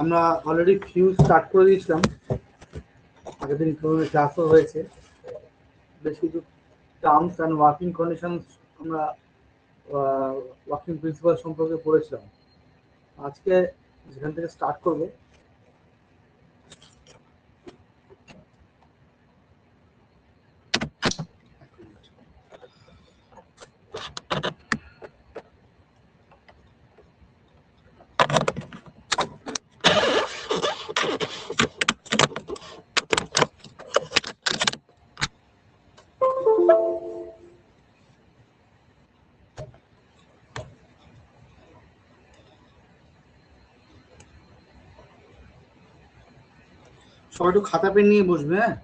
আমরা already fuse start করে দিয়েছিলাম, আগের দিন ক্লাসও হয়েছে, বেশ কিছু টার্মস অ্যান্ড ওয়ার্কিং কন্ডিশনস আমরা ওয়ার্কিং প্রিন্সিপাল সম্পর্কে পড়েছিলাম। আজকে যেখান থেকে স্টার্ট করবো সবাই একটু খাতা পেন নিয়ে বসবে। হ্যাঁ,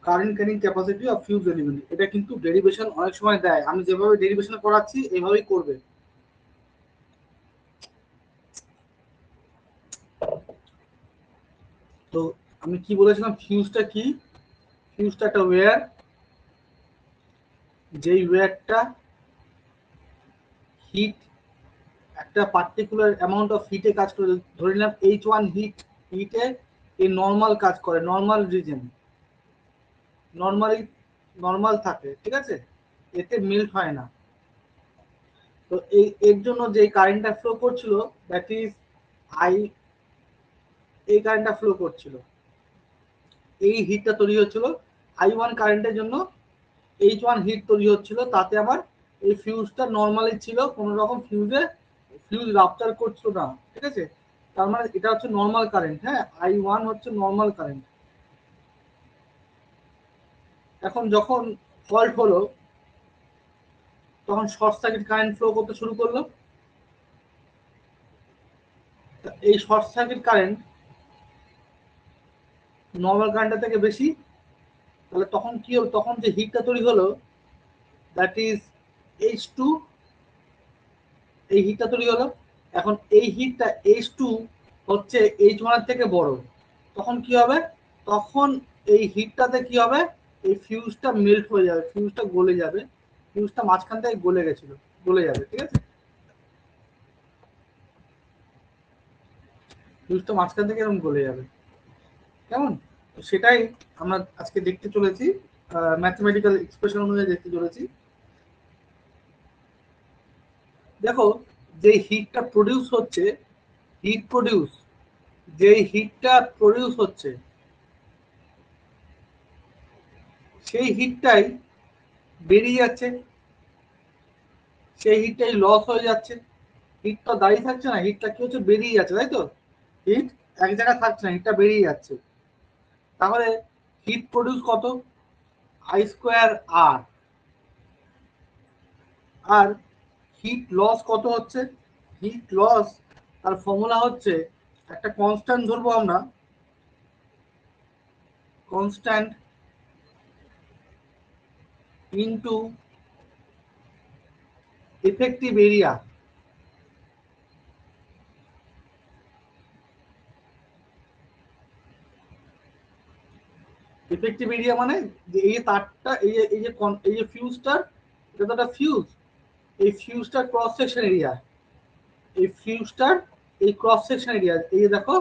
current carrying capacity of fuse element, এটা কিন্তু ডেরিভেশন অনেক সময় দেয়, আমি যেভাবে ডেরিভেশন করাচ্ছি এইভাবেই করবে। তো আমি কি বলেছিলাম, ফিউজটা কি? ফিউজটা একটা ওয়্যার, যেই ওয়্যারটা হিট একটা পার্টিকুলার অ্যামাউন্ট অফ হিটে কাজ করে। ধরে নিলাম H1 হিটে এই নর্মাল কাজ করে, নর্মাল রিজন, নর্মাল থাকে, ঠিক আছে, এতে মেল্ট হয় না। তো এর জন্য যে কারেন্টটা ফ্লো করছিল, দ্যাট ইজ আই, এই কারেন্টটা ফ্লো করছিল, এই হিটটা তৈরি হচ্ছিল I1 কারেন্টের জন্য, H1 হিট তৈরি হচ্ছিল, তাতে আমার এই ফিউজটা নর্মালি ছিল, কোনো রকম ফিউজ রাপচার করছিল না, ঠিক আছে। তার মানে এটা হচ্ছে নর্মাল কারেন্ট। হ্যাঁ, I1 হচ্ছে নর্মাল কারেন্ট। এখন যখন ফল্ট হলো, তখন শর্ট সার্কিট কারেন্ট ফ্লো করতে শুরু করলো। এই শর্ট সার্কিট কারেন্ট নর্মাল কারেন্টের থেকে বেশি, তাহলে তখন কি হলো, তখন যে হিটটা তৈরি হলো, দ্যাট ইজ H2, এই হিটটা তৈরি হলো। এখন এই হিটটা H2 হচ্ছে H1 এর থেকে বড়, তখন কি হবে, তখন এই হিটটাতে কি হবে, এই ফিউজটা মেল্ট হয়ে যাবে, ফিউজটা গলে যাবে, ফিউজটা মাঝখান থেকে গলে গেছিল, গলে যাবে, ঠিক আছে, ফিউজটা মাঝখান থেকে এরকম গলে যাবে। কেমন? সেটাই আমরা আজকে দেখতে চলেছি, ম্যাথমেটিক্যাল এক্সপ্রেশন অনুযায়ী দেখতে চলেছি। দেখো, যে হিটটা প্রডিউস হচ্ছে, যে হিটটা প্রডিউস হচ্ছে, সেই হিটটাই বেরিয়ে যাচ্ছে, সেই হিটটাই লস হয়ে যাচ্ছে। হিটটা দাঁড়িয়ে থাকছে না, হিটটা কি হচ্ছে, বেরিয়ে যাচ্ছে, তাই তো, হিট এক জায়গায় থাকছে না, হিটটা বেরিয়ে যাচ্ছে। তাহলে হিট প্রডিউস কত, I²R, আর হিট লস কত হচ্ছে, হিট লস তার ফর্মুলা হচ্ছে, একটা কনস্ট্যান্ট ধরবো আমরা, constant into effective area. Effective area মানে যে এই তারটা, এই যে ফিউজটার, এটা তো একটা ফিউজ, এই ফিউজটার ক্রস সেকশন এরিয়া, এই ফিউজটার এই ক্রস সেকশন এরিয়া, এই যে দেখো,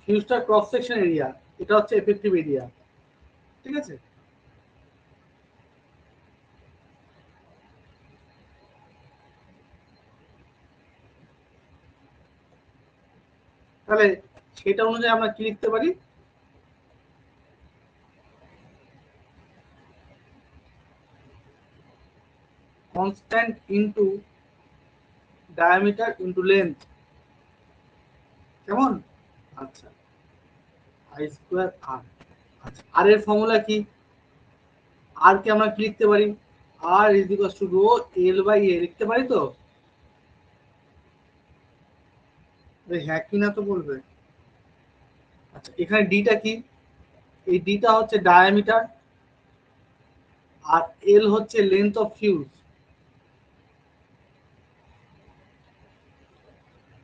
ফিউজটার ক্রস সেকশন এরিয়া, এটা হচ্ছে এফেক্টিভ এরিয়া, ঠিক আছে। তাহলে সেটা অনুযায়ী আমরা কি লিখতে পারি, constant into diameter into length. কেমন? আচ্ছা, I²R। আচ্ছা, আর এর ফর্মুলা কি, আর কে আমরা কি লিখতে পারি, R is equal to rho L by A লিখতে পারি তো। হ্যাঁ কি না তো বলবে। আচ্ছা এখানে ডিটা কি, এই ডিটা হচ্ছে ডায়ামিটার আর এল হচ্ছে লেন্থ অফ ফিউজ।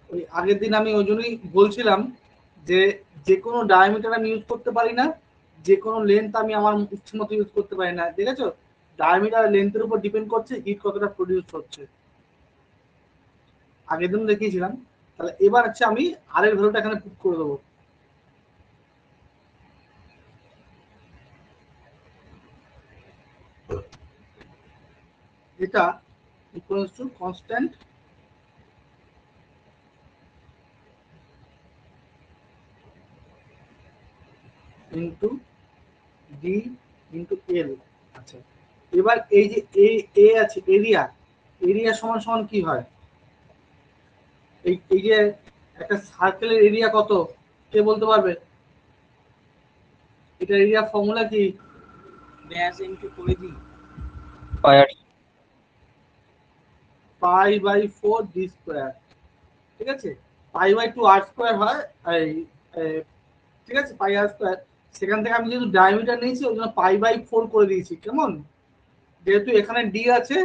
ওই আগের দিন আমি ওই জন্যই বলছিলাম যে যে কোনো ডায়ামিটার আমি ইউজ করতে পারি না, যে কোনো লেন্থ আমি আমার ইচ্ছে মতো ইউজ করতে পারি না, ঠিক আছে? ডায়ামিটার লেন্থের উপর ডিপেন্ড করছে হিট কতটা প্রডিউস হচ্ছে, আগের দিন দেখিয়েছিলাম। তাহলে এবার হচ্ছে আমি আর এর ভ্যালুটা এখানে পুট করে দেবো। এটা equals to constant into D into L. আচ্ছা এবার এই যে এ এ আছে এরিয়া, এরিয়া সমান সমান কি হয়? এই এই যে একটা সার্কেলের এরিয়া কত কে বলতে পারবে? এটা এরিয়া ফর্মুলা কি? ব্যাস ইনটু পরিধি পাই বাই 4 ডি স্কয়ার, ঠিক আছে? পাই বাই 2 আর স্কয়ার হয় এই, ঠিক আছে, পাই আর স্কয়ার। সেখান থেকে আমি যেহেতু ডায়ামিটার নিয়েছি ওই জন্য পাই বাই 4 করে দিয়েছি, কেমন? যেহেতু এখানে ডি আছে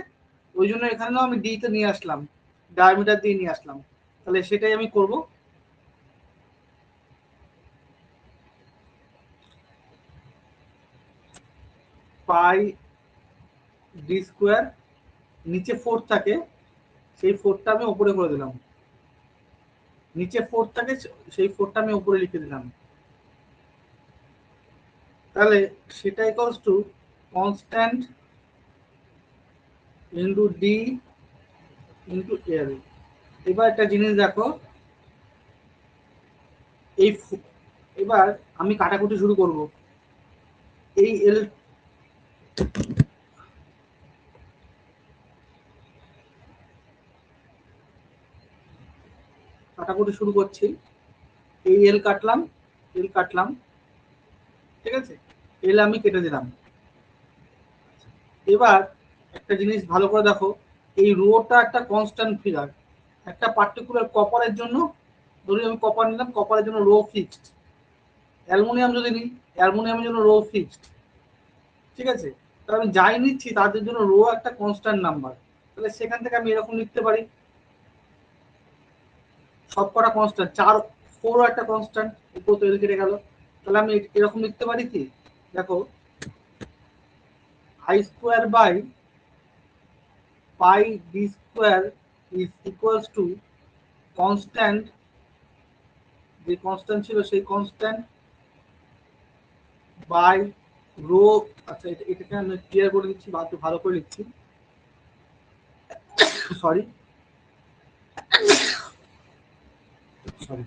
ওই জন্য এখানেও আমি ডি তে নিয়ে আসলাম, ডায়ামিটার দিয়ে নিয়ে আসলাম। তাহলে সেটাই আমি করব। পাই ডি স্কয়ার, নিচে 4 থাকে সেই 4টা আমি উপরে করে দিলাম, নিচে 4 থাকে সেই 4টা আমি উপরে লিখে দিলাম। তাহলে সেটা equals to constant into D into L. এবার একটা জিনিস দেখো, এই এবার আমি কাটাকুটি শুরু করব। এই এল কাটাকুটি শুরু করছি, এই এল কাটলাম, এল কাটলাম, ঠিক আছে, এল আমি কেটে দিলাম। এবার একটা জিনিস ভালো করে দেখো, এই রোটা একটা কনস্ট্যান্ট ফিগার, একটা পার্টিকুলার কপারের জন্য, ধরি আমি কপার নিলাম, কপারের জন্য রো ফিক্সড। অ্যালুমিনিয়াম যদি নিই, অ্যালুমিনিয়ামের জন্য রো ফিক্সড, ঠিক আছে? তাহলে আমি যাই নিচ্ছি তাদের জন্য রো একটা কনস্ট্যান্ট নাম্বার। তাহলে সেখান থেকে আমি এরকম লিখতে পারি, সব কটা কনস্ট্যান্ট, 4 4ও একটা কনস্ট্যান্ট, উপর তৈরি কেটে গেল। তাহলে আমি এরকম লিখতে পারি কি, দেখো, I square by pi D square is equals to constant, যে কনস্ট্যান্ট ছিল সেই কনস্ট্যান্ট বাই রো। আচ্ছা এটাকে আমি ক্লিয়ার করে দিচ্ছি বা একটু ভালো করে লিখছি, সরি সরি,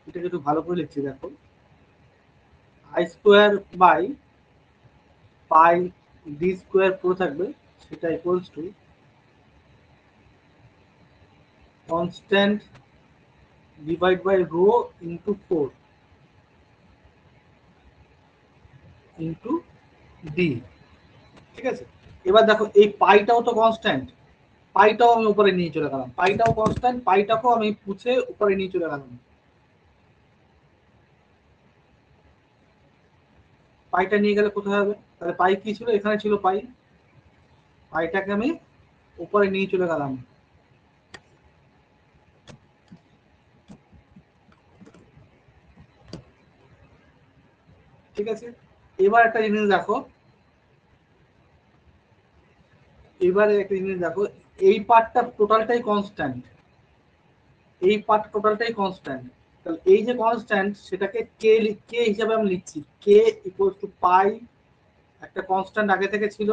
এটাকে একটু ভালো করে লিখছি। দেখো I square by pi D square পুরো থাকবে, সেটা equals to constant divide by rho into 4 into D, ঠিক আছে? এবার দেখো এই পাইটাও তো কনস্ট্যান্ট, পাইটাও আমি উপরে নিয়ে চলে গেলাম, পাইটাও কনস্ট্যান্ট, পাইটাকেও আমি পুছে উপরে নিয়ে চলে গেলাম। পাইটা নিয়ে গেলে কোথায় হবে? তাহলে পাই কি ছিল, এখানে ছিল পাই, পাইটাকে আমি উপরে নিয়ে চলে গেলাম, ঠিক আছে? এবার একটা জিনিস দেখো, এবারে একটা জিনিস দেখো, এই পার্টটা টোটালটাই কনস্ট্যান্ট, এই পার্ট টোটালটাই কনস্ট্যান্ট। তাহলে এই যে কনস্ট্যান্ট সেটাকে কে কে হিসাবে আমি লিখছি, কে ইকুয়াল টু পাই, একটা কনস্ট্যান্ট আগে থেকে ছিল,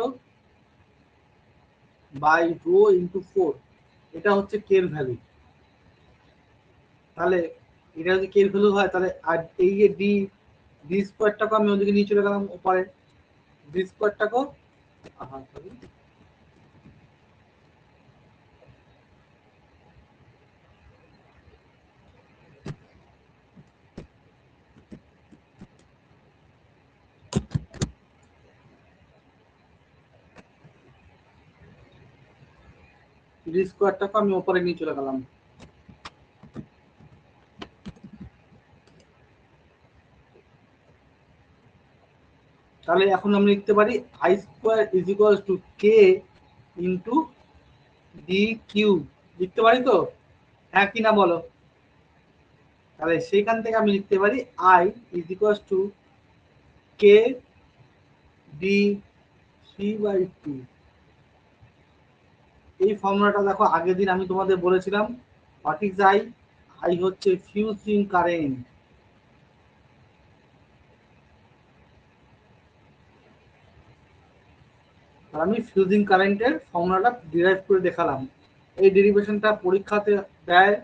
বাই রো ইন্টু 4, এটা হচ্ছে কে এর ভ্যালু। তাহলে এটা যদি কে এর ভ্যালু হয় তাহলে আর এই যে ডি ডি স্কোয়ারটাকে আমি ওদিকে নিয়ে চলে গেলাম উপরে, ডি স্কোয়ারটাকেও ডি স্কোয়ারটাকে আমি ওপরে নিয়ে চলে গেলাম। তাহলে এখন আমি লিখতে পারি I square is equal to K into D cube, লিখতে পারি তো? হ্যাঁ কি না বলো? তাহলে সেইখান থেকে আমি লিখতে পারি I is equal to K D C by two. এই ফর্মুলাটা দেখো, আগের দিন আমি তোমাদের বলেছিলাম হোয়াট ইজ আই। আই হচ্ছে ফিউজিং কারেন্ট। আমি ফিউজিং কারেন্টের ফর্মুলাটা ডিরাইভ করে দেখালাম। এই ডেরিভেশনটা পরীক্ষাতে দেয়,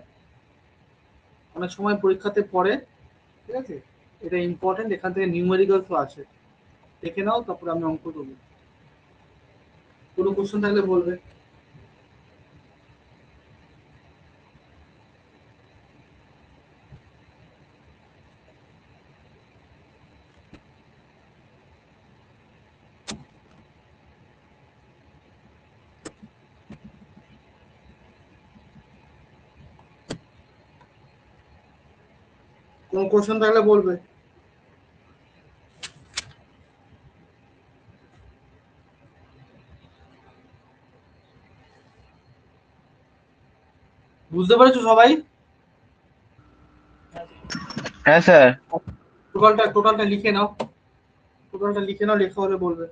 অনেক সময় পরীক্ষাতে পড়ে, ঠিক আছে? এটা ইম্পর্টেন্ট, এখান থেকে নিউমেরিক্যালসও আছে, দেখে নাও, তারপরে আমি অঙ্ক দেবো। কোনো কোশ্চেন থাকলে বলবে। কোনো কোশ্চেন থাকলে বলবে। বুঝতে পেরেছো সবাই? হ্যাঁ স্যার। টোটালটা লিখে নাও, টোটালটা লিখে নাও, লেখা হলে বলবে।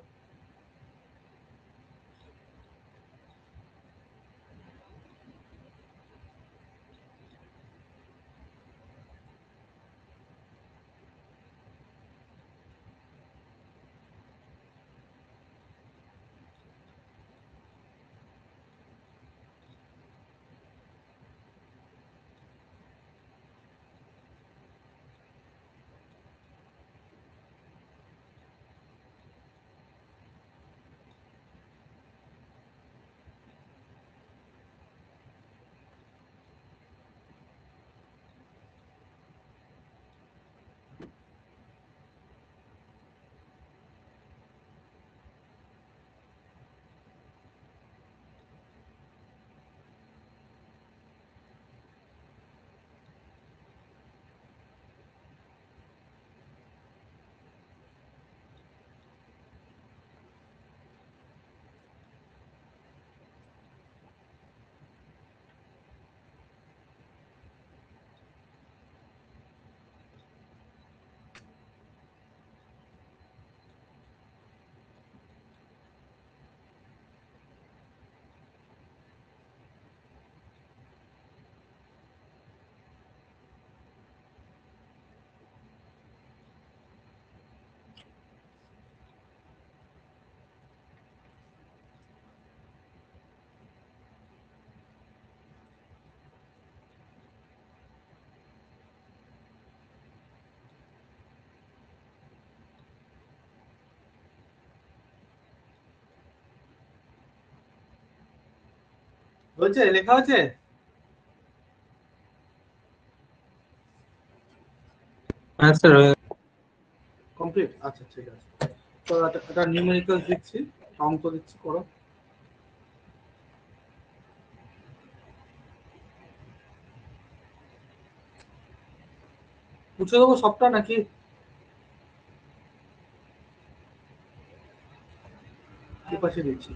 হয়েছে? লেখা হয়েছে? হ্যাঁ স্যার। কমপ্লিট? আচ্ছা ঠিক আছে। তো এটা নিউমেরিক্যাল দিচ্ছি, অঙ্ক দিচ্ছি, করো। মুছে দেবো সবটা নাকি? পাশে দিচ্ছি।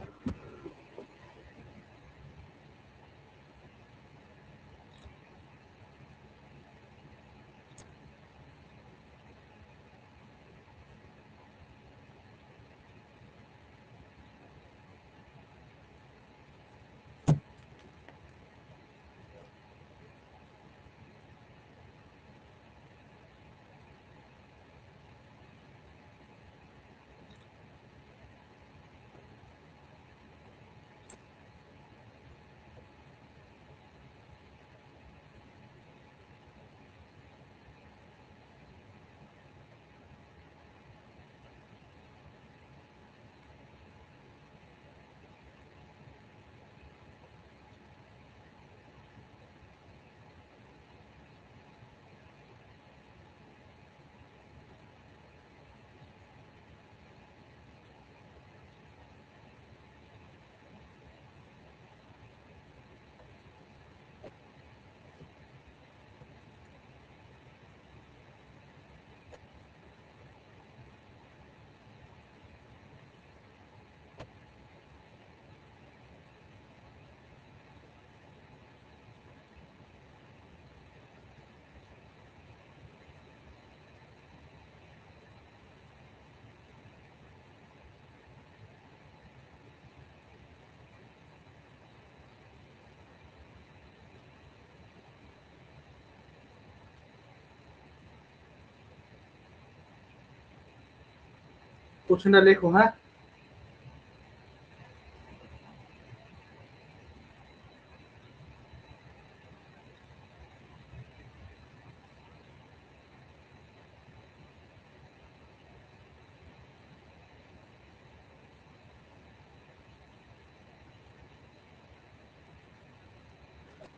কোশ্চেনটা লেখো। হ্যাঁ,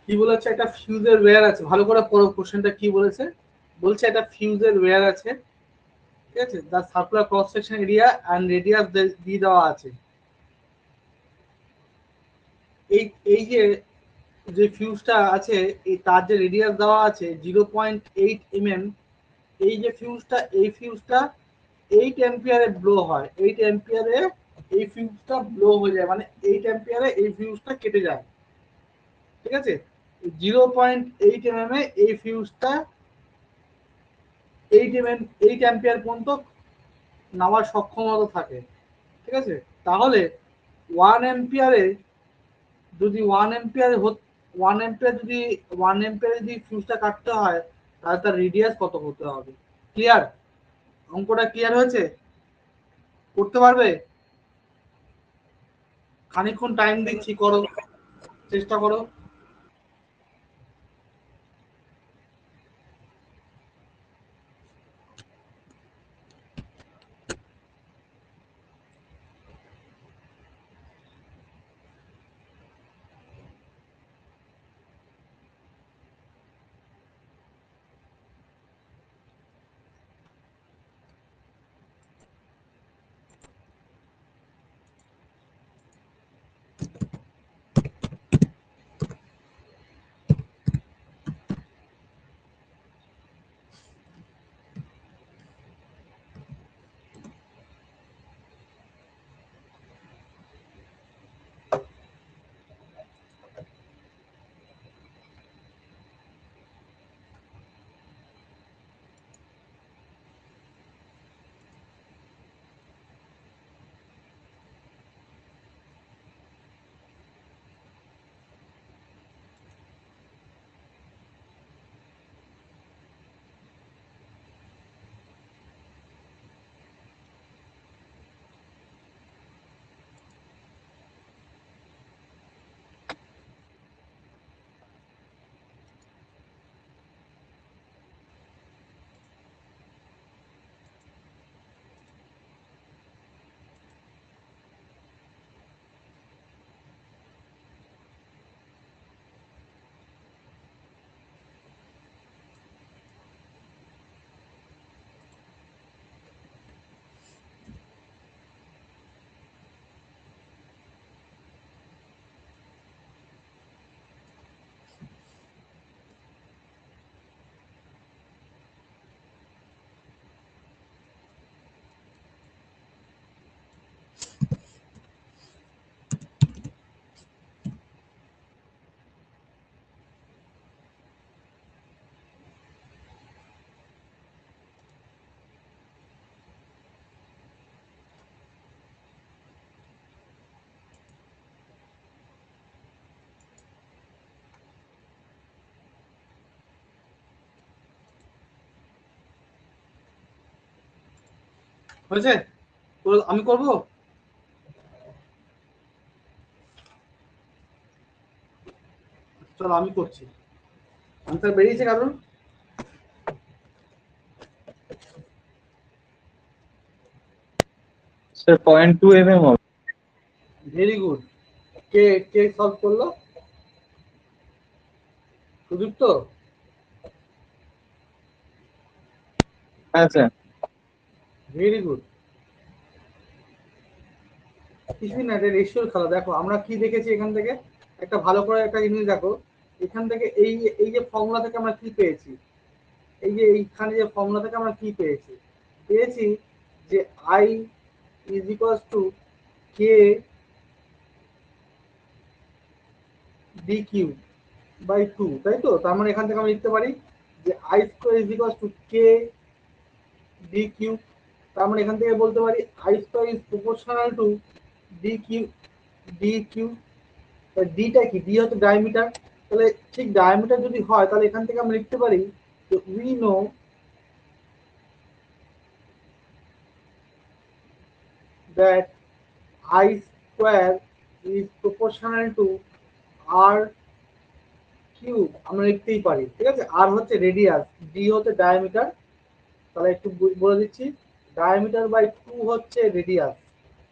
কি বলেছে, একটা ফিউজের ওয়্যার আছে, ভালো করে পড়ো কোশ্চেনটা কি বলেছে। বলছে একটা ফিউজের ওয়্যার আছে, ঠিক আছে, the circular cross section area and radius দিয়ে দেওয়া আছে। এই এই যে ফিউজটা আছে, এই তার যে রেডিয়াস দেওয়া আছে 0.8 mm, এই যে ফিউজটা, এই ফিউজটা 8 অ্যাম্পিয়ারে ব্লো হয়। 8 অ্যাম্পিয়ারে এই ফিউজটা ব্লো হয়ে যায়, মানে 8 অ্যাম্পিয়ারে এই ফিউজটা কেটে যায়, ঠিক আছে। 0.8 mm এ এই ফিউজটা 8 অ্যাম্পিয়ার পর্যন্ত নেওয়ার সক্ষমতা থাকে, ঠিক আছে। তাহলে 1 অ্যাম্পিয়ারে যদি 1 অ্যাম্পিয়ার 1 অ্যাম্পিয়ার যদি 1 অ্যাম্পিয়ারে যদি ফিউজটা কাটতে হয়, তাহলে তার রেডিয়াস কত হতে হবে? ক্লিয়ার? অঙ্কটা ক্লিয়ার হয়েছে? করতে পারবে? খানিকক্ষণ টাইম দিচ্ছি, করো, চেষ্টা করো। হয়েছে? আমি করব? চলো আমি করছি। আনসার বেরিয়েছে কারণ? স্যার 0.2 mm হবে। Very good. কে কে সলভ করলো? সুদীপ্ত? হ্যাঁ স্যার। Very good. কিছুই না, এটা রেশিওর খেলা। দেখো আমরা কি দেখেছি এখান থেকে, একটা ভালো করে একটা জিনিস দেখো। এখান থেকে এই যে ফর্মুলা থেকে আমরা কি পেয়েছি, এই যে এইখানে যে ফর্মুলা থেকে আমরা কি পেয়েছি, পেয়েছি যে I is equals to K D Q by 2, তাই তো? তার মানে এখান থেকে আমরা লিখতে পারি যে I square is equals to K D Q. তার মানে এখান থেকে বলতে পারি I square is proportional to D Q. ডিটা কি? ডি হচ্ছে ডায়ামিটার। তাহলে ঠিক ডায়ামিটার যদি হয়, তাহলে এখান থেকে আমরা লিখতে পারি যে that I square is proportional to R cube আমরা লিখতেই পারি, ঠিক আছে। আর হচ্ছে রেডিয়াস, ডি হচ্ছে ডায়ামিটার, তাহলে একটু বলে দিচ্ছি, ডায়ামিটার বাই 2 হচ্ছে রেডিয়াস,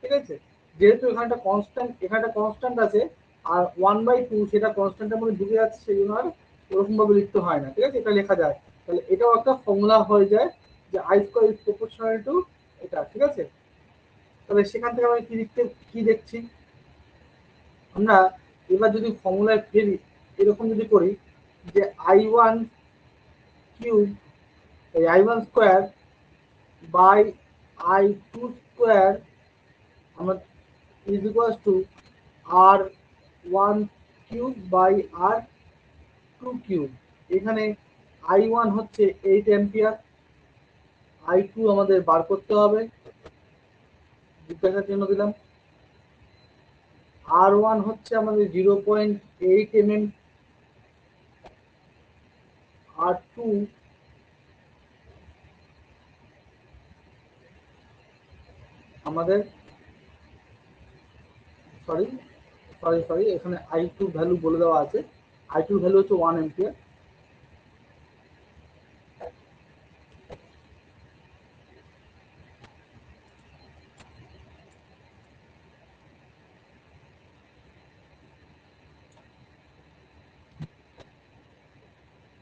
ঠিক আছে। যেহেতু এখানটা কনস্ট্যান্ট, এখানটা কনস্ট্যান্ট আছে আর 1/2 সেটা কনস্ট্যান্টের মধ্যে ঢুকে যাচ্ছে, সেই জন্য আর ওরকম ভাবে লিখতে হয় না, ঠিক আছে, এটা লেখা যায়। তাহলে এটাও একটা ফর্মুলা হয়ে যায় যে I square is proportional two এটা, ঠিক আছে। তাহলে সেখান থেকে আমি কি দেখছি, আমরা এবার যদি ফর্মুলায় ফেরি, এরকম যদি করি যে I1 cube I1 square by I2 square আমরা is equals to R1 cube by R2 cube. এখানে I1 হচ্ছে 8 অ্যাম্পিয়ার, I2 আমাদের বার করতে হবে, জিজ্ঞাসার জন্য দিলাম। R1 হচ্ছে আমাদের 0.8 mm, R2 আমাদের সরি সরি সরি এখানে I2 ভ্যালু বলে দেওয়া আছে, I2 ভ্যালু হচ্ছে 1 অ্যাম্পিয়ার।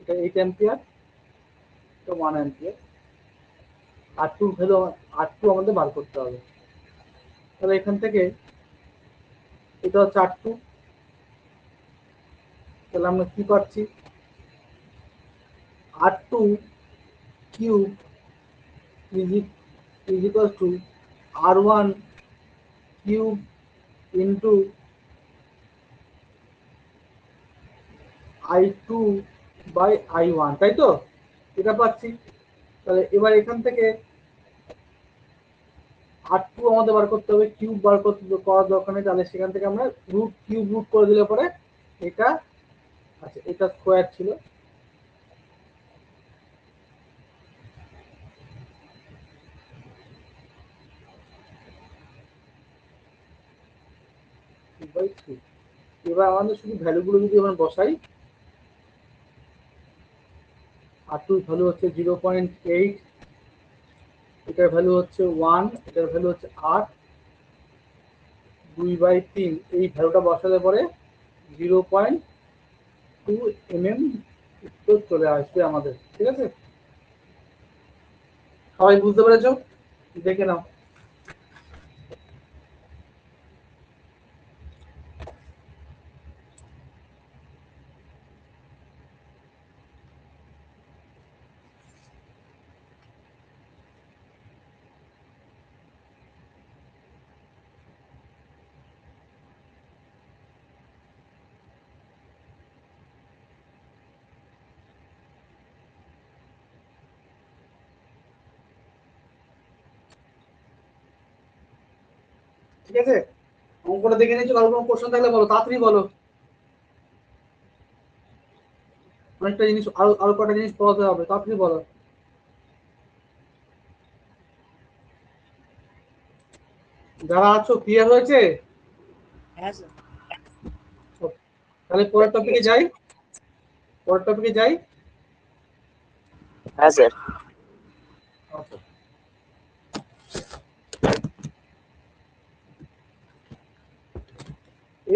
এটা 8 অ্যাম্পিয়ার, এটা 1 অ্যাম্পিয়ার। R2 ভ্যালু, R2 আমাদের বার করতে হবে। তাহলে এখান থেকে এটা হচ্ছে R2, তাহলে আমরা কি পাচ্ছি, R2 cube is equal to R1 cube into I2 by I1, তাই তো, এটা পাচ্ছি। তাহলে এবার এখান থেকে R2 আমাদের বার করতে হবে, কিউব বার করতে করার দরকার নেই, তাহলে সেখান থেকে আমরা রুট কিউব রুট করে দিলে পরে এটা, আচ্ছা এটা স্কোয়ার ছিল, এবার আমাদের শুধু ভ্যালুগুলো যদি আমরা বসাই, R2 ভ্যালু হচ্ছে 0.8, এটার ভ্যালু হচ্ছে 1, এটার ভ্যালু হচ্ছে 8, 2/3, এই ভ্যালুটা বসালে পরে 0.2 mm উত্তর চলে আসবে আমাদের, ঠিক আছে। সবাই বুঝতে পেরেছো? দেখে নাও। ঠিক আছে, অঙ্কটা দেখে নিয়েছো, কারো কোনো কোশ্চেন থাকলে বলো, তাড়াতাড়ি বলো। অনেকটা জিনিস, আরো আরো কটা জিনিস পড়াতে হবে, তাড়াতাড়ি বলো। যারা আছো ক্লিয়ার হয়েছে? হ্যাঁ স্যার। তাহলে পরের টপিকে যাই, পরের টপিকে যাই। হ্যাঁ স্যার।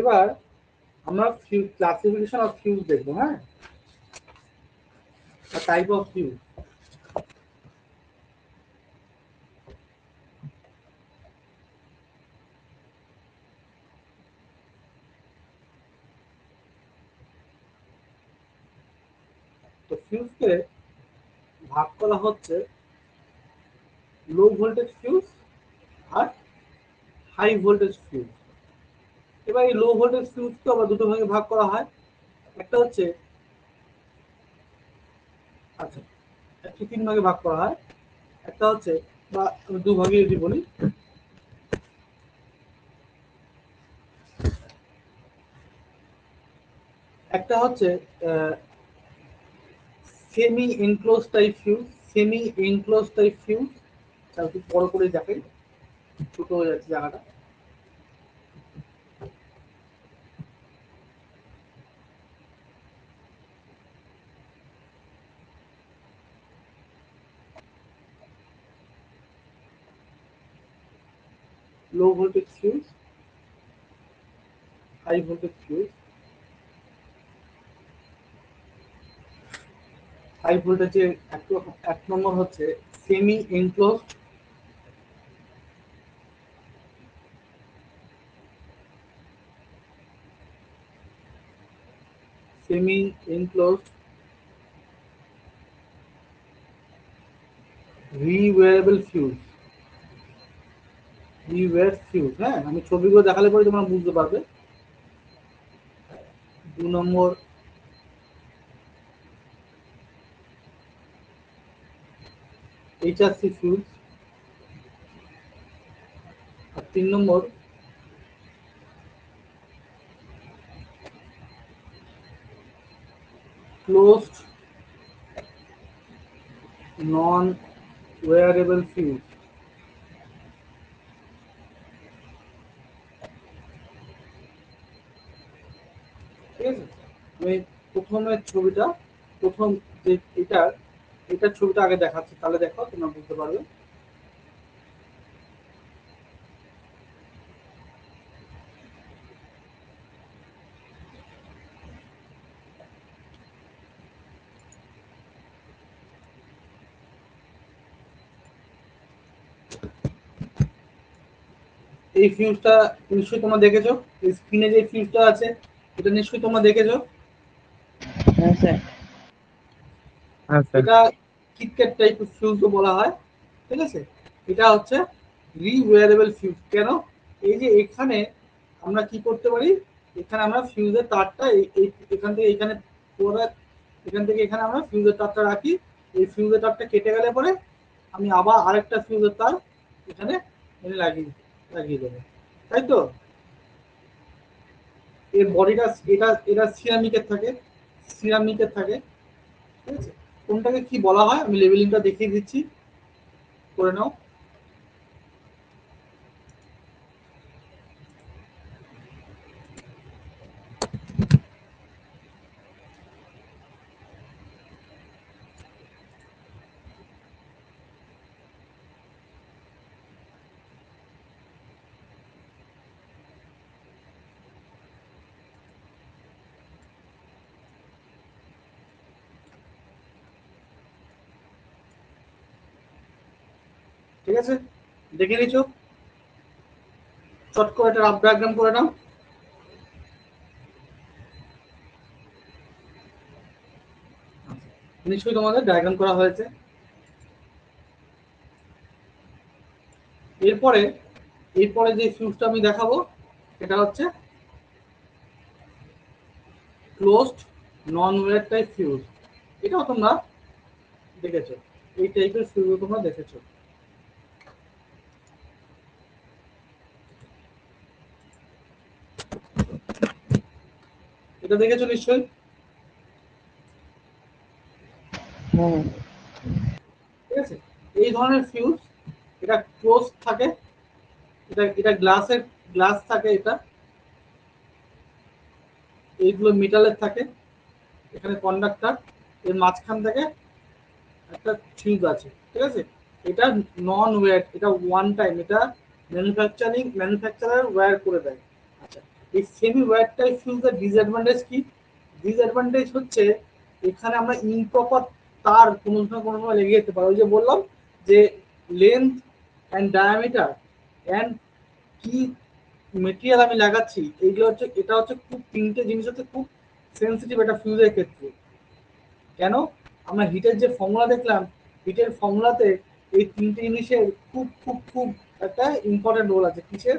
এবার আমরা ক্লাসিফিকেশন অফ ফিউজ দেখবো, হ্যাঁ, টাইপ অফ ফিউজ। তো ফিউজকে ভাগ করা হচ্ছে লো ভোল্টেজ ফিউজ আর হাই ভোল্টেজ ফিউজ। এবার এই লো ভোল্টেজ ফিউজকে আবার দুটো ভাগে ভাগ করা হয়, একটা হচ্ছে, আচ্ছা একটি 3 ভাগে ভাগ করা হয়। একটা হচ্ছে, বা আমি 2 ভাগে যদি বলি, একটা হচ্ছে semi enclose type fuse, semi enclose type fuse, একটু বড় করে দেখাই। ছোট হয়ে যাচ্ছে জায়গাটা। Low voltage fuse, high voltage fuse. হাই ভোল্টেজের এক নম্বর হচ্ছে semi enclosed, semi enclosed rewireable fuse, rewire fuse. হ্যাঁ, আমি ছবিগুলো দেখালে পরে তোমরা বুঝতে পারবে। 2 নম্বর এইচআরসি ফিউজ, আর 3 নম্বর ক্লোজড নন ওয়্যারেবল ফিউজ। ঠিক আছে, আমি প্রথমের ছবিটা, প্রথম যে এটার ছবিটা আগে দেখাচ্ছি, তাহলে দেখো তোমরা বুঝতে পারবে। এই ফিউজটা নিশ্চয়ই তোমরা দেখেছো, এই স্ক্রিনে যে ফিউজটা আছে এটা নিশ্চয়ই তোমরা দেখেছো। হ্যাঁ স্যার। হ্যাঁ স্যার। এটা কিটক্যাট টাইপের ফিউজও বলা হয়। ঠিক আছে, এটা হচ্ছে রিওয়্যারেবল ফিউজ। কেন? এই যে এখানে আমরা কি করতে পারি, এখানে আমরা ফিউজের তারটা এখান থেকে এখানে পরে, এখান থেকে এখানে আমরা ফিউজের তারটা রাখি। এই ফিউজের তারটা কেটে গেলে পরে আমি আবার আরেকটা ফিউজের তার এখানে এনে লাগিয়ে দেবো, তাই তো? এর বডিটা এটা সিরামিকের থাকে, সিরামিকের থাকে। ঠিক আছে, কোনটাকে কি বলা হয় আমি লেবেলিংটা দেখিয়ে দিচ্ছি, করে নাও। ঠিক আছে, দেখে নিছো, চট করে একটা রাফ ডায়াগ্রাম করে নাও। নিশ্চয়ই তোমাদের ডায়াগ্রাম করা হয়েছে। এরপরে এরপরে যে ফিউজটা আমি দেখাবো এটা হচ্ছে ক্লোজড নন ওয়্যার টাইপ ফিউজ। এটাও তোমরা দেখেছো, এই টাইপের ফিউজও তোমরা দেখেছো। এটা দেখেছো নিশ্চয়ই। হ্যাঁ। ঠিক আছে, এই ধরনের ফিউজ এটা ক্লোজ থাকে, এটা এটা গ্লাস থাকে, এটা এইগুলো মেটালের থাকে। এখানে কন্ডাক্টর, এর মাঝখান থেকে একটা ফিউজ আছে। ঠিক আছে, এটা নন ওয়্যার, এটা ওয়ান টাইম, এটা ম্যানুফ্যাকচারার ওয়্যার করে দেয়। আচ্ছা, এই সেমি ওয়্যার টাইপ ফিউজের ডিসঅ্যাডভান্টেজ কি? ডিসঅ্যাডভান্টেজ হচ্ছে এখানে আমরা ইমপ্রপার তার কোনো কোনো সময় লেগে যেতে পারে। ওই যে বললাম যে লেন্থ অ্যান্ড ডায়ামিটার অ্যান্ড কি মেটেরিয়াল আমি লাগাচ্ছি, এইগুলো হচ্ছে, এটা হচ্ছে খুব, তিনটে জিনিস হচ্ছে খুব সেন্সিটিভ একটা ফিউজের ক্ষেত্রে। কেন? আমরা হিটের যে ফর্মুলা দেখলাম, হিটের ফর্মুলাতে এই তিনটে জিনিসের খুব খুব খুব একটা ইম্পর্টেন্ট রোল আছে। কিসের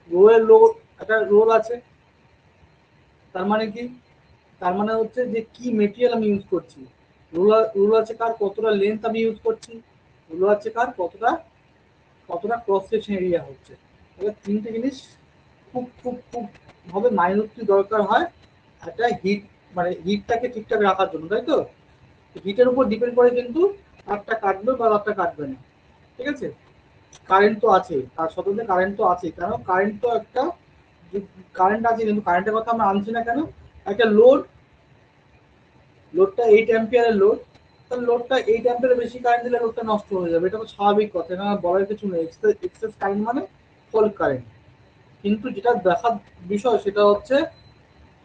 রোলের রোল? একটা রোল আছে। তার মানে কি? তার মানে হচ্ছে যে কি মেটেরিয়াল আমি ইউজ করছি, রোল আছে কার কতটা লেন্থ আমি ইউজ করছি, রোল আছে কার কতটা কতটা ক্রস সেকশন এরিয়া হচ্ছে। তাহলে তিনটে জিনিস খুব খুব খুব ভাবে মাইনরিটি দরকার হয় একটা হিট, মানে হিটটাকে ঠিকঠাক রাখার জন্য, তাই তো? হিটের উপর ডিপেন্ড করে কিন্তু তারটা কাটবে বা তারটা কাটবে না। ঠিক আছে, কারেন্ট তো আছে, তার সত্ত্বেও কারেন্ট তো আছে, কারণ কারেন্ট তো একটা কারেন্ট আছে, কিন্তু কারেন্টের কথা আমরা আনছি না কেন? একটা লোডটা 8 অ্যাম্পিয়ারের লোড, তাহলে লোডটা 8 অ্যাম্পিয়ারের বেশি কারেন্ট দিলে লোডটা নষ্ট হয়ে যাবে, এটা তো স্বাভাবিক কথা, এখানে বলার কিছু নেই। এক্সেস কারেন্ট মানে ফল্ট কারেন্ট। কিন্তু যেটা দেখার বিষয় সেটা হচ্ছে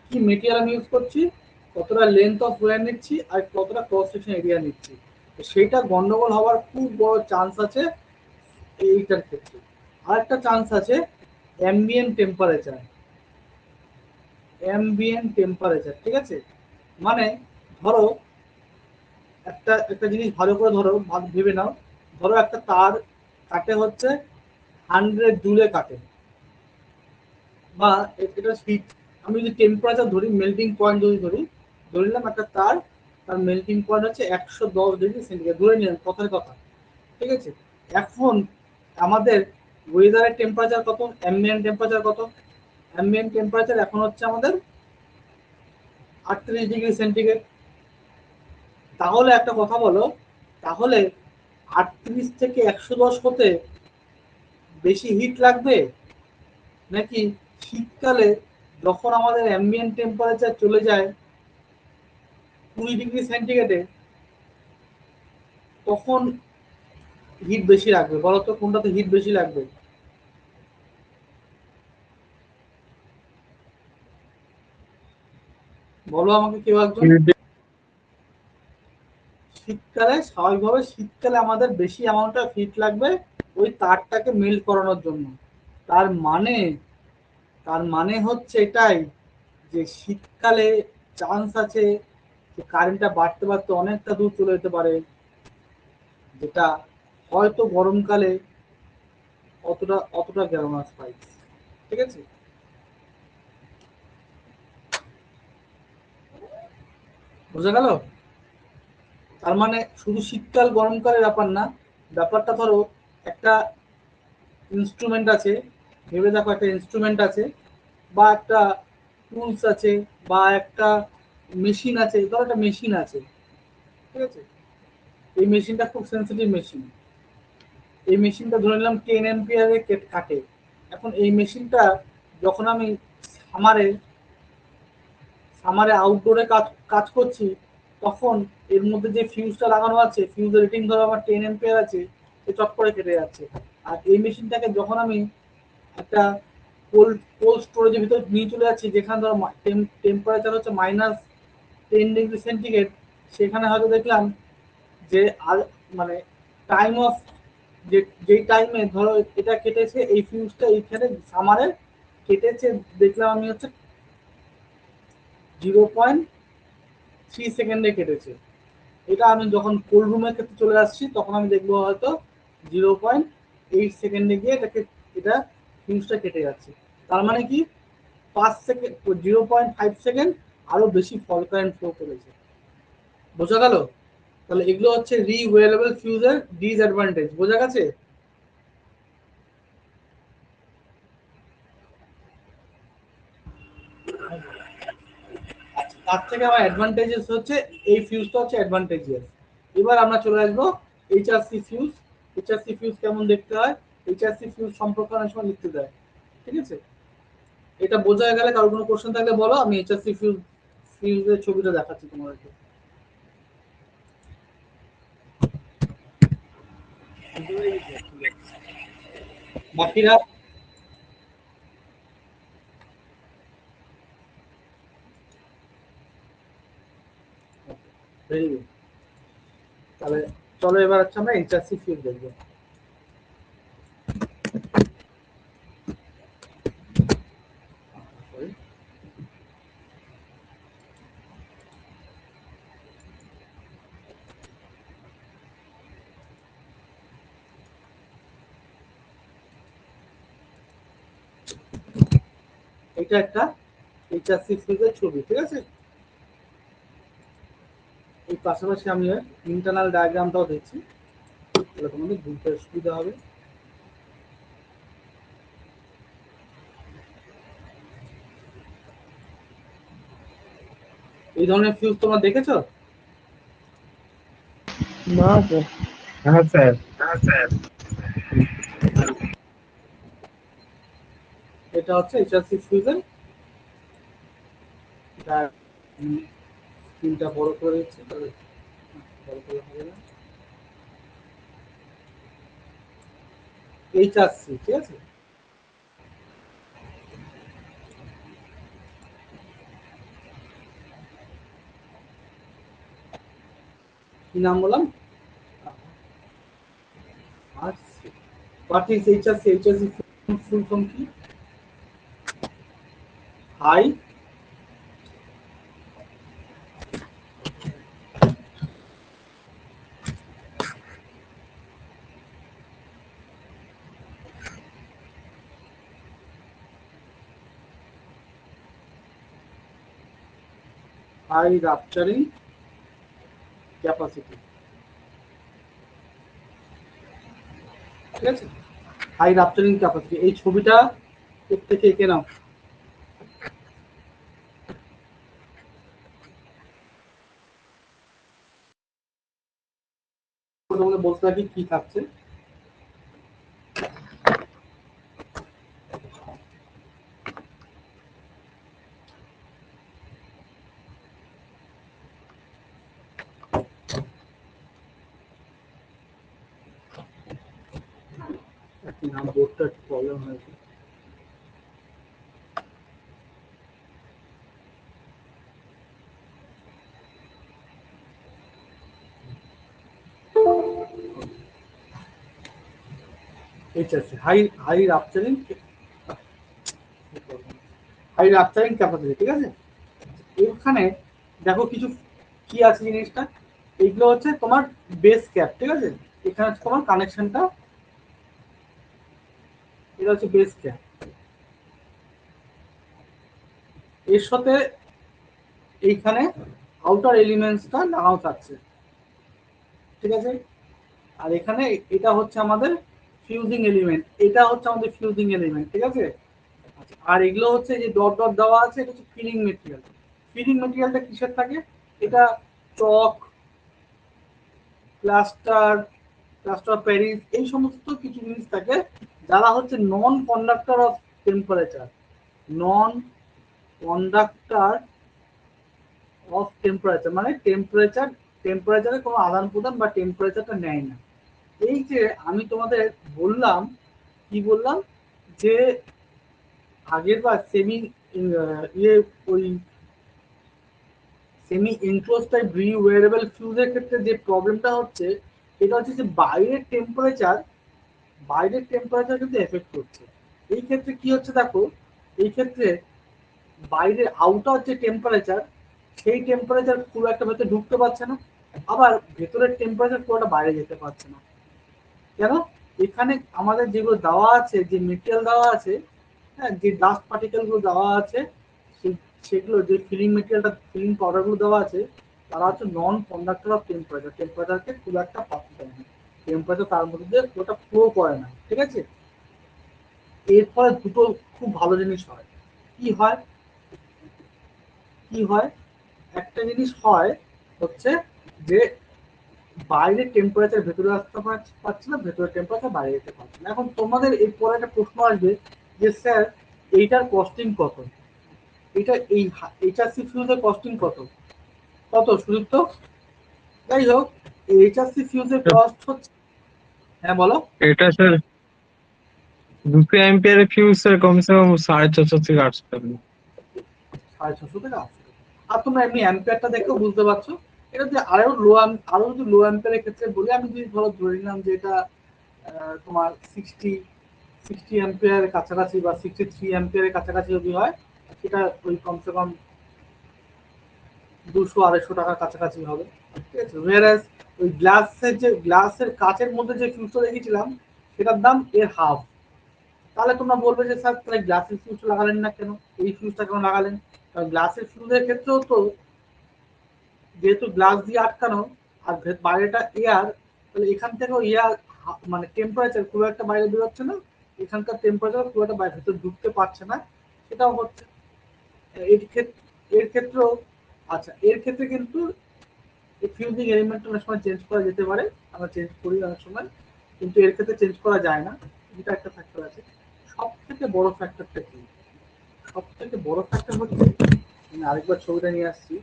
কি মেটেরিয়াল আমি ইউজ করছি, কতটা লেন্থ অফ ওয়্যার নিচ্ছি, আর কতটা ক্রস সেকশন এরিয়া নিচ্ছি, সেইটা গন্ডগোল হওয়ার খুব বড় চান্স আছে এইটার ক্ষেত্রে। আরেকটা চান্স আছে অ্যাম্বিয়েন্ট টেম্পারেচার। ঠিক আছে, মানে ধরো একটা একটা জিনিস ভালো করে ধরো, ভেবে নাও, ধরো একটা তার কাটে হচ্ছে 100 জুলে কাটে, বা এটা হিট, আমি যদি টেম্পারেচার ধরি, মেল্টিং পয়েন্ট যদি ধরে নিলাম একটা তার মেল্টিং পয়েন্ট হচ্ছে 110 ডিগ্রি সেন্টিগ্রেড, ধরে নিলাম কথার কথা, ঠিক আছে। এখন আমাদের ওয়েদারের টেম্পারেচার কত, অ্যাম্বিয়েন্ট টেম্পারেচার কত? অ্যাম্বিয়েন্ট টেম্পারেচার এখন হচ্ছে আমাদের 38 ডিগ্রি সেন্টিগ্রেড। তাহলে একটা কথা বলো, তাহলে 38 থেকে 110 হতে বেশি হিট লাগবে, নাকি শীতকালে যখন আমাদের অ্যাম্বিয়েন্ট টেম্পারেচার চলে যায় 20 ডিগ্রি সেন্টিগ্রেডে, তখন হিট বেশি লাগবে? বলো তো কোনটাতে হিট বেশি লাগবে? বলো আমাকে কেউ একজন। শীতকালে স্বাভাবিকভাবে শীতকালে আমাদের বেশি অ্যামাউন্ট অফ হিট লাগবে ওই তারটাকে মেল্ট করানোর জন্য। তার মানে হচ্ছে এটাই যে শীতকালে চান্স আছে যে কারেন্টটা বাড়তে বাড়তে অনেকটা দূর চলে যেতে পারে, যেটা হয়তো গরমকালে অতটা গেল না স্পাইক। ঠিক আছে, বোঝা গেল? তার মানে শুধু শীতকাল গরমকালের ব্যাপার না, ব্যাপারটা ধরো একটা ইনস্ট্রুমেন্ট আছে, ভেবে দেখো একটা ইনস্ট্রুমেন্ট আছে, বা একটা টুলস আছে, বা একটা মেশিন আছে, ধরো একটা মেশিন আছে, ঠিক আছে। এই মেশিনটা খুব সেন্সিটিভ মেশিন, এই মেশিনটা ধরে নিলাম 10 অ্যাম্পিয়ারে কাটে। এখন এই মেশিনটা যখন আমি সামারে সামারে আউটডোরে কাজ করছি, তখন এর মধ্যে যে ফিউজটা লাগানো আছে, ফিউজের রেটিং ধরো আমার 10 অ্যাম্পিয়ার আছে, সে চট করে কেটে যাচ্ছে। আর এই মেশিনটাকে যখন আমি একটা কোল্ড স্টোরেজের ভিতরে নিয়ে চলে যাচ্ছি, যেখানে ধরো টেম্পারেচার হচ্ছে -10 ডিগ্রি সেন্টিগ্রেড, সেখানে হয়তো দেখলাম যে আর মানে টাইম অফ যেই টাইমে ধরো এটা কেটেছে, এই ফিউজটা এইখানে সামারে কেটেছে, দেখলাম আমি হচ্ছে 0.3 সেকেন্ডে কেটেছে। এটা আমি যখন কোল্ড রুমের ক্ষেত্রে চলে আসছি, তখন আমি দেখবো হয়তো 0.8 সেকেন্ডে গিয়ে এটা ফিউজটা কেটে যাচ্ছে। তার মানে কি 5 সেকেন্ড, 0.5 সেকেন্ড আরো বেশি ফল কারেন্ট ফ্লো করেছে। বোঝা গেল? তাহলে এগুলো হচ্ছে রিওয়েলেবল ফিউজের ডিসঅ্যাডভান্টেজ। বোঝা গেছে? তার থেকে আমার অ্যাডভান্টেজেস হচ্ছে এই ফিউজটা হচ্ছে অ্যাডভান্টেজিয়াস। এবার আমরা চলে আসবো এইচআরসি ফিউজ। এইচআরসি ফিউজ কেমন দেখতে হয়, এইচআরসি ফিউজ সম্পর্কে অনেক সময় লিখতে দেয়, ঠিক আছে। এটা বোঝা গেলে কারো কোনো কোশ্চেন থাকলে বলো, আমি এইচআরসি ফিউজের ছবিটা দেখাচ্ছি তোমাদেরকে। বাকিরা ভেরি গুড। তাহলে চলো এবার হচ্ছে আমরা এইচআরসি ফিউজ দেখবো। এটা একটা এইচআরসি ফিউজের ছবি, ঠিক আছে। এই পাশাপাশি আমি ইন্টারনাল ডায়াগ্রামটাও দেখছি, তাহলে তোমাদের বুঝতে সুবিধা হবে। এই ধরনের ফিউজ তোমরা দেখেছো? না স্যার। হ্যাঁ স্যার। এটা হচ্ছে এইচআরসি ফিউশন। স্ক্রিনটা বড় করে দিচ্ছি, তবে বড় করে হবে না। এইচআরসি, ঠিক আছে। কি নাম বললাম? What is HRC? HRC full form কি? হাই হাই রাপচারিং ক্যাপাসিটি, ঠিক আছে। হাই রাপচারিং ক্যাপাসিটি, এই ছবিটা এর থেকে এঁকে নাও। তোমাদের বলতে থাকি কি থাকছে। নাম বোর্ডটা একটু প্রবলেম হয়েছে। HRC high high rupturing high rupturing capacity, ঠিক আছে। এখানে দেখো কিছু কি আছে জিনিসটা, এইগুলো হচ্ছে তোমার বেস ক্যাপ, ঠিক আছে। এখানে হচ্ছে তোমার কানেকশনটা, এটা হচ্ছে বেস ক্যাপ, এর সাথে এইখানে আউটার এলিমেন্টসটা লাগানো থাকছে, ঠিক আছে। আর এখানে এটা হচ্ছে আমাদের ফিউজিং এলিমেন্ট, এটা হচ্ছে আমাদের ফিউজিং এলিমেন্ট, ঠিক আছে। আর এগুলো হচ্ছে যে ডট ডট দেওয়া আছে, এটা হচ্ছে ফিলিং মেটেরিয়াল। ফিলিং মেটেরিয়ালটা কিসের থাকে? এটা চক, প্লাস্টার, প্লাস্টার প্যারিস, এই সমস্ত কিছু জিনিস থাকে যারা হচ্ছে non conductor of temperature, non conductor of temperature, মানে টেম্পারেচারের কোনো আদান প্রদান বা টেম্পারেচারটা নেয় না। এই যে আমি তোমাদের বললাম, কি বললাম, যে আগের বার সেমি ওই সেমি এনক্লোজড টাইপ রিওয়েরেবল ফিউজের ক্ষেত্রে যে প্রবলেমটা হচ্ছে, এটা হচ্ছে যে বাইরের টেম্পারেচার কিন্তু এফেক্ট করছে। এই ক্ষেত্রে কি হচ্ছে দেখো, এই ক্ষেত্রে বাইরের আউটার যে টেম্পারেচার, সেই টেম্পারেচার খুব একটা ভেতরে ঢুকতে পারছে না, আবার ভেতরের টেম্পারেচার পুরোটা বাইরে যেতে পারছে না। কেন? এখানে আমাদের যেগুলো দেওয়া আছে, যে মেটেরিয়াল দেওয়া আছে, হ্যাঁ, যে ডাস্ট পার্টিকেল গুলো দেওয়া আছে, সেগুলো যে ফিলিং মেটেরিয়ালটা, ফিলিং পাউডার গুলো দেওয়া আছে, তারা হচ্ছে নন কন্ডাক্টর অফ টেম্পারেচার, টেম্পারেচারকে খুব একটা পাচ্ছে না, টেম্পারেচার তার মধ্যে দিয়ে ওটা ফ্লো করে না, ঠিক আছে। এর ফলে দুটো খুব ভালো জিনিস হয়। কি হয়? কি হয়? একটা জিনিস হয় হচ্ছে যে বাইরের টেম্পারেচার ভেতরে আসতে পারছে না, ভেতরের টেম্পারেচার বাইরে যেতে পারছে না। এখন তোমাদের এরপরে একটা প্রশ্ন আসবে যে স্যার এইটার কস্টিং কত? এটা এই এইচআরসি ফিউজের কস্টিং কত? কত সুদীপ্ত? যাই হোক, এইচআরসি ফিউজের কস্ট হচ্ছে, হ্যাঁ বলো। এটা স্যার 200 অ্যাম্পিয়ারের ফিউজ স্যার কমসে কম 650 থেকে 800 টাকা। 650 থেকে 800। আর তোমরা এমনি অ্যাম্পিয়ারটা দেখেও বুঝতে পারছো। এটা যদি আরো যদি লো অ্যাম্পিয়ারের ক্ষেত্রে বলি, আমি যদি ধরে নিলাম যে এটা তোমার 60 অ্যাম্পিয়ারের কাছাকাছি বা 63 অ্যাম্পিয়ারের কাছাকাছি যদি হয়, সেটা ওই কমসে কম 200-250 টাকার কাছাকাছি হবে, ঠিক আছে। ওয়ারাস ওই গ্লাসের কাচের মধ্যে যে ফিউজটা দেখেছিলাম, সেটার দাম এর হাফ। তাহলে তোমরা বলবে যে স্যার তাহলে গ্লাসের ফিউজ লাগালেন না কেন, এই ফিউজটা কেন লাগালেন? কারণ গ্লাসের ফিউজের ক্ষেত্রেও তো যেহেতু গ্লাস দিয়ে আটকানো, আর বাইরেটা এয়ার, তাহলে এখান থেকেও এয়ার, মানে টেম্পারেচার খুব একটা বাইরে বেরোচ্ছে না, এখানকার টেম্পারেচার খুব একটা বাইরে ভেতরে ঢুকতে পারছে না, সেটাও হচ্ছে। এর ক্ষেত্রেও, আচ্ছা, এর ক্ষেত্রে কিন্তু এই ফিউজিং এলিমেন্ট অনেক সময় চেঞ্জ করা যেতে পারে, আমরা চেঞ্জ করি অনেক সময়, কিন্তু এর ক্ষেত্রে চেঞ্জ করা যায় না, এটা একটা ফ্যাক্টর আছে। সব থেকে বড় ফ্যাক্টরটা কি? সব থেকে বড় ফ্যাক্টর হচ্ছে, আমি আরেকবার ছবিটা নিয়ে আসছি,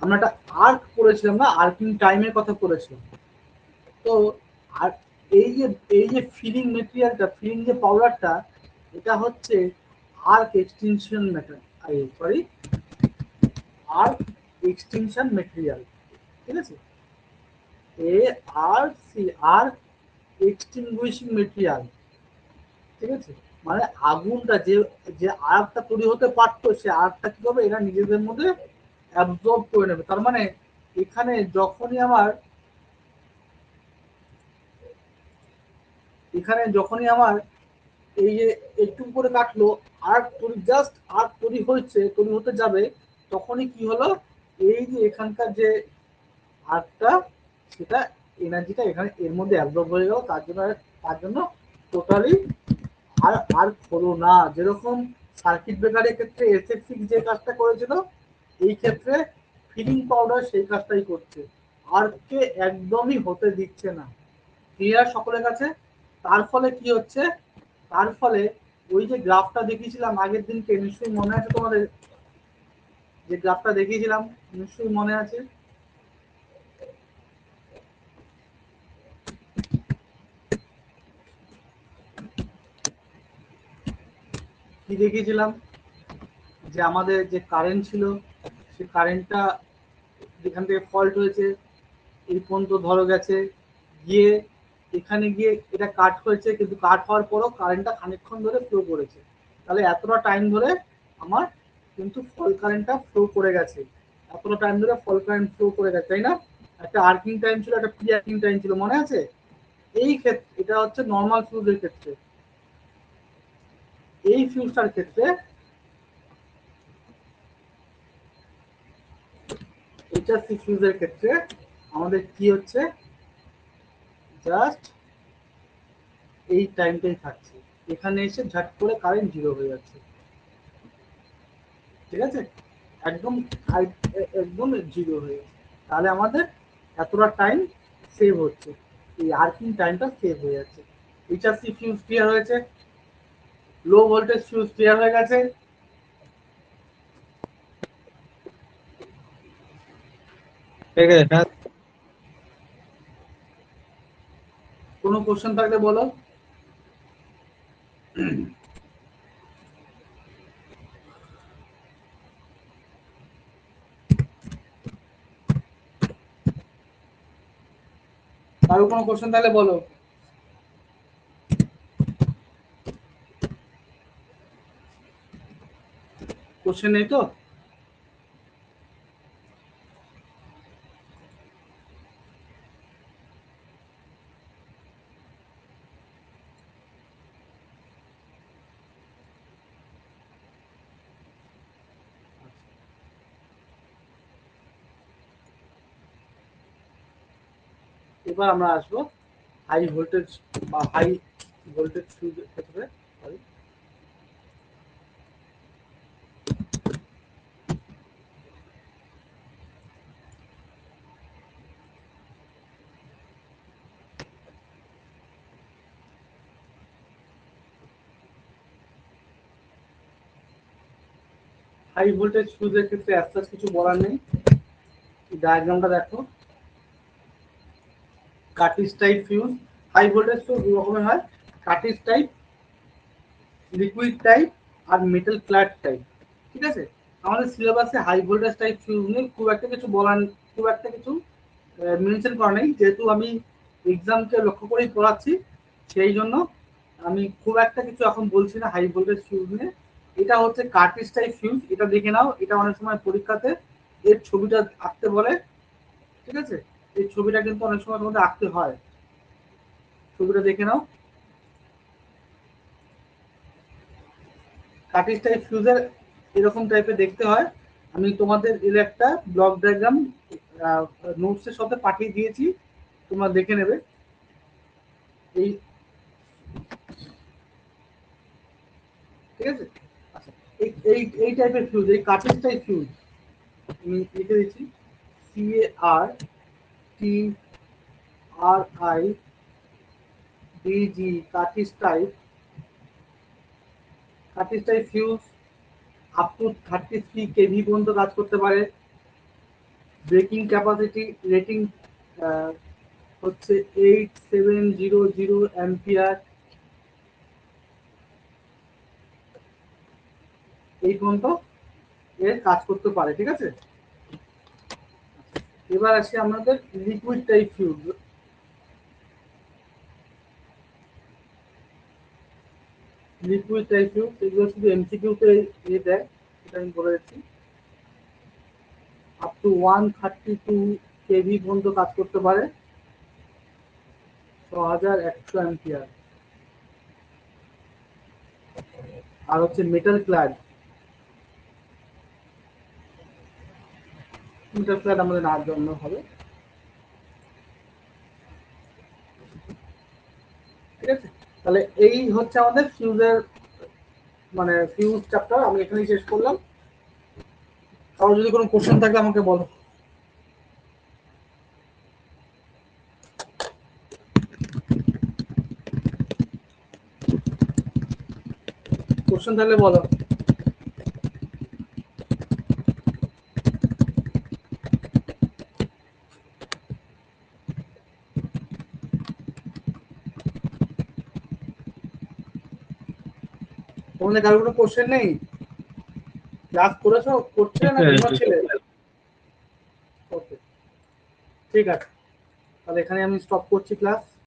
আমরা একটা আর্ক করেছিলাম না, আর্কিং টাইমের কথা করেছিলাম। তো আর এই যে ফিলিং মেটেরিয়ালটা, ফিলিং যে পাউডারটা, এটা হচ্ছে arc extension material, sorry arc extension material, ঠিক আছে? A R C, arc extinguishing material, ঠিক আছে? মানে আগুনটা যে যে আর্কটা তৈরি হতে পারতো, সে আর্কটা কি করবে, এরা নিজেদের মধ্যে অ্যাবজর্ব করে নেবে। তার মানে এখানে যখনই আমার এই যে একটু করে কাটলো, আর্ক তৈরি, জাস্ট আর্ক তৈরি হচ্ছে, তৈরি হতে যাবে, তখনই কি হলো, এই যে এখানকার যে আর্কটা, সেটা এনার্জিটা এখানে এর মধ্যে অ্যাবজর্ব হয়ে গেল। তার জন্য টোটালি আর হলো না। যেরকম সার্কিট ব্রেকারের ক্ষেত্রে SF6 যে কাজটা করেছিল, এই ক্ষেত্রে ফিলিং পাউডার সেই কাজটাই করছে, আর্ককে একদমই হতে দিচ্ছে না। ক্লিয়ার সকলের কাছে? তার ফলে কি হচ্ছে, তার ফলে ওই যে গ্রাফটা দেখিয়েছিলাম আগের দিনকে, নিশ্চয়ই মনে আছে তোমাদের, যে গ্রাফটা দেখিয়েছিলাম, নিশ্চয়ই মনে আছে। কি দেখিয়েছিলাম, যে আমাদের যে কারেন্ট ছিল, সে কারেন্টটা যেখান থেকে ফল্ট হয়েছে এই পর্যন্ত ধরো গেছে, গিয়ে এখানে গিয়ে এটা কাট হয়েছে, কিন্তু কাট হওয়ার পরও কারেন্টটা খানিকক্ষণ ধরে ফ্লো করেছে। তাহলে এতটা টাইম ধরে আমার কিন্তু ফল কারেন্টটা ফ্লো করে গেছে, এতটা টাইম ধরে ফল কারেন্ট ফ্লো করে গেছে, তাই না? একটা আর্কিং টাইম ছিল, একটা প্রি আর্কিং টাইম ছিল, মনে আছে? এই ক্ষেত্রে এটা হচ্ছে নর্মাল ফিউজের ক্ষেত্রে। এই ফিউজটার ক্ষেত্রে, HRC ফিউজের ক্ষেত্রে আমাদের কি হচ্ছে, জাস্ট এই টাইমটাই থাকছে, এখানে এসে ঝট করে কারেন্ট জিরো হয়ে যাচ্ছে, ঠিক আছে? একদম একদম জিরো হয়ে যাচ্ছে। তাহলে আমাদের এতটা টাইম সেভ হচ্ছে, এই আর্কিং টাইমটা সেভ হয়ে যাচ্ছে। HRC ফিউজ ক্লিয়ার হয়েছে, লো ভোল্টেজ ফিউজ ক্লিয়ার হয়ে গেছে। ঠিক আছে, হ্যাঁ। কোনো কোশ্চেন থাকলে বলো। আরো কোনো কোশ্চেন থাকলে বলো। কোশ্চেন নেই তো? এবার আমরা আসবো হাই ভোল্টেজ বা হাই ভোল্টেজ ফিউজের ক্ষেত্রে। হাই ভোল্টেজ ফিউজের ক্ষেত্রে আস্তে কিছু বলার নেই। ডায়াগ্রামটা দেখো, cartridge type fuse. High voltage fuse দু রকমের হয়, কাটিস টাইপ, লিকুইড টাইপ, আর মেটাল ক্লাড টাইপ, ঠিক আছে? আমাদের সিলেবাসে হাই ভোল্টেজ টাইপ ফিউজ নিয়ে খুব একটা কিছু বলার, খুব একটা কিছু মেনশন করা নেই, যেহেতু আমি এক্সামকে লক্ষ্য করেই পড়াচ্ছি, সেই জন্য আমি খুব একটা কিছু এখন বলছি না হাই ভোল্টেজ ফিউজ নিয়ে। এটা হচ্ছে কার্টিস টাইপ ফিউজ, এটা দেখে নাও, এটা অনেক সময় পরীক্ষাতে এর ছবিটা আঁকতে বলে, ঠিক আছে? এই ছবিটা কিন্তু অনেক সময় তোমাদের আঁকতে হয়, ছবিটা দেখে নাও। কার্টিস টাইপ ফিউজের এরকম টাইপের দেখতে হয়। আমি তোমাদের এর একটা ব্লক ডায়াগ্রাম নোটসের সাথে পাঠিয়ে দিয়েছি, তোমরা দেখে নেবে। এই, ঠিক আছে? আচ্ছা, এই এই এই টাইপের ফিউজ, এই কার্টিস টাইপ ফিউজ আমি লিখে দিচ্ছি, CARTISI ডিজি cartridge type fuse up to 33 KV পর্যন্ত কাজ করতে পারে। ব্রেকিং ক্যাপাসিটি রেটিং হচ্ছে 8700 অ্যাম্পিয়ার। এই পর্যন্ত এর কাজ করতে পারে, ঠিক আছে। এবার আসি আমাদের liquid type fuse. Liquid type fuse এগুলো শুধু এমসিকিউতে দেয়, এটা আমি বলে দিচ্ছি। আপ টু 132 কেভি পর্যন্ত কাজ করতে পারে, 6100 অ্যাম্পিয়ার। আর হচ্ছে মেটাল ক্লাড আমাদের না জন্য হবে, ঠিক আছে। তাহলে এই হচ্ছে আমাদের ফিউজের মানে ফিউজ চ্যাপ্টার, আমি এখানেই শেষ করলাম। আর যদি কোনো কোশ্চেন থাকে আমাকে বলো। কোশ্চেন থাকলে বলো। তোমাদের কারো কোনো কোশ্চেন নেই? ক্লাস করেছো, করছে না ঘুমাচ্ছিলে? ওকে, ঠিক আছে, তাহলে এখানে আমি স্টপ করছি ক্লাস।